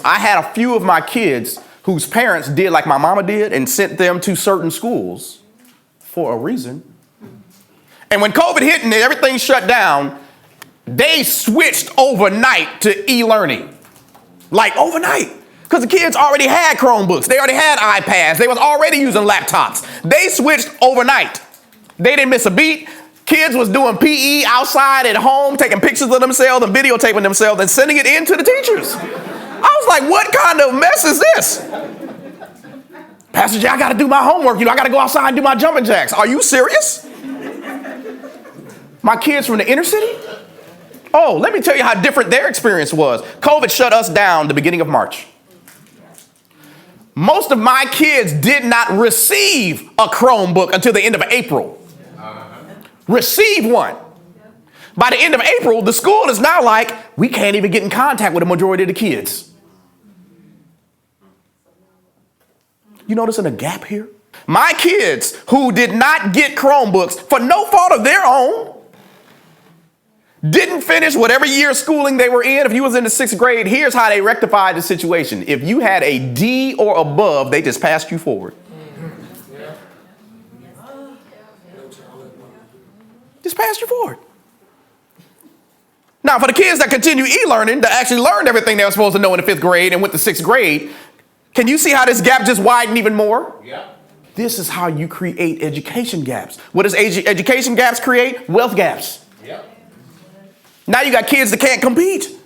I had a few of my kids whose parents did like my mama did and sent them to certain schools for a reason. And when COVID hit and everything shut down, they switched overnight to e-learning. Like overnight. Because the kids already had Chromebooks. They already had iPads. They was already using laptops. They switched overnight. They didn't miss a beat. Kids was doing PE outside at home, taking pictures of themselves and videotaping themselves and sending it in to the teachers. I was like, what kind of mess is this? Pastor Jay, I got to do my homework. I got to go outside and do my jumping jacks. Are you serious? My kids from the inner city? Oh, let me tell you how different their experience was. COVID shut us down the beginning of March. Most of my kids did not receive a Chromebook until the end of April. Receive one. By the end of April, the school is now like, we can't even get in contact with the majority of the kids. You noticing a gap here? My kids who did not get Chromebooks for no fault of their own, didn't finish whatever year of schooling they were in. If you was in the 6th grade, here's how they rectified the situation. If you had a D or above, they just passed you forward. Just passed you forward. Now, for the kids that continue e-learning, that actually learned everything they were supposed to know in the 5th grade and went to 6th grade, can you see how this gap just widened even more? Yeah. This is how you create education gaps. What does education gaps create? Wealth gaps. Yep. Now you got kids that can't compete.